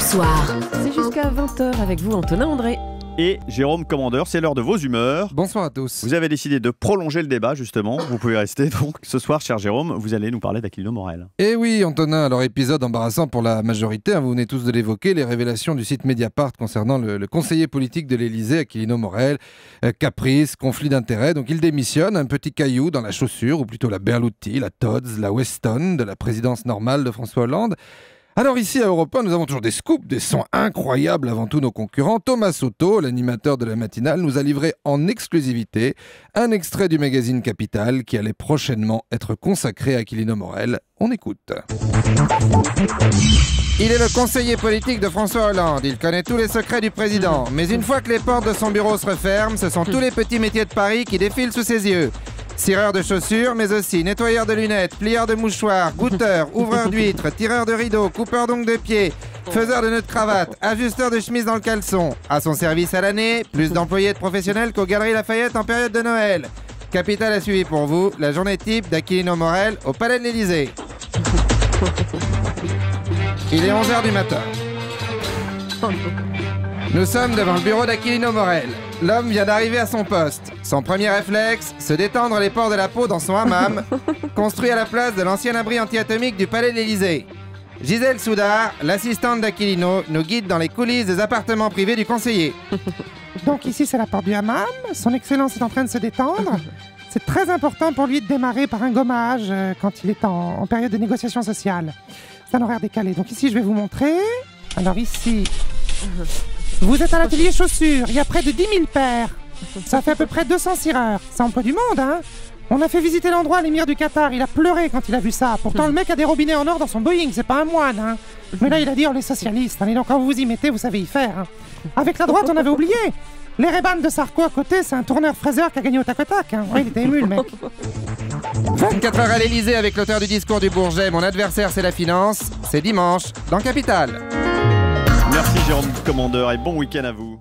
Soir. C'est jusqu'à 20h avec vous, Antonin André. Et Jérôme Commandeur, c'est l'heure de vos humeurs. Bonsoir à tous. Vous avez décidé de prolonger le débat, justement. Vous pouvez rester. Donc, ce soir, cher Jérôme, vous allez nous parler d'Aquilino Morel. Eh oui, Antonin, alors épisode embarrassant pour la majorité, vous venez tous de l'évoquer, les révélations du site Mediapart concernant le conseiller politique de l'Élysée, Aquilino Morel, caprice, conflit d'intérêts, donc il démissionne, un petit caillou dans la chaussure, ou plutôt la Berluti, la Todds, la Weston de la présidence normale de François Hollande. Alors ici à Europe 1, nous avons toujours des scoops, des sons incroyables avant tous nos concurrents. Thomas Soto, l'animateur de la matinale, nous a livré en exclusivité un extrait du magazine Capital qui allait prochainement être consacré à Aquilino Morel. On écoute. Il est le conseiller politique de François Hollande. Il connaît tous les secrets du président. Mais une fois que les portes de son bureau se referment, ce sont tous les petits métiers de Paris qui défilent sous ses yeux. Cireur de chaussures, mais aussi nettoyeur de lunettes, plieur de mouchoirs, goûteur, ouvreur d'huîtres, tireur de rideaux, coupeur d'ongles de pied, faiseur de nœuds de cravate, ajusteur de chemise dans le caleçon. À son service à l'année, plus d'employés et de professionnels qu'aux Galeries Lafayette en période de Noël. Capital a suivi pour vous la journée type d'Aquilino Morel au Palais de l'Élysée. Il est 11h du matin. Nous sommes devant le bureau d'Aquilino Morel. L'homme vient d'arriver à son poste. Son premier réflexe, se détendre les pores de la peau dans son hammam, construit à la place de l'ancien abri anti-atomique du Palais de l'Élysée. Gisèle Soudard, l'assistante d'Aquilino, nous guide dans les coulisses des appartements privés du conseiller. Donc ici c'est la porte du hammam, son excellence est en train de se détendre. C'est très important pour lui de démarrer par un gommage quand il est en période de négociation sociale. C'est un horaire décalé. Donc ici je vais vous montrer. Alors ici, vous êtes à l'atelier chaussures, il y a près de 10 000 paires. Ça fait à peu près 200 cireurs. Ça emploie du monde, hein. On a fait visiter l'endroit à l'émir du Qatar, il a pleuré quand il a vu ça. Pourtant le mec a des robinets en or dans son Boeing, c'est pas un moine, hein. Mais là il a dit on est socialiste, hein. Et donc quand vous vous y mettez, vous savez y faire, hein. Avec la droite on avait oublié. Les Ray-Ban de Sarko à côté, c'est un tourneur fraiseur qui a gagné au tac-au-tac, hein. Ouais, il était ému le mec. 24 heures à l'Élysée avec l'auteur du discours du Bourget, mon adversaire c'est la finance. C'est dimanche, dans Capital. Merci Jérôme Commandeur et bon week-end à vous.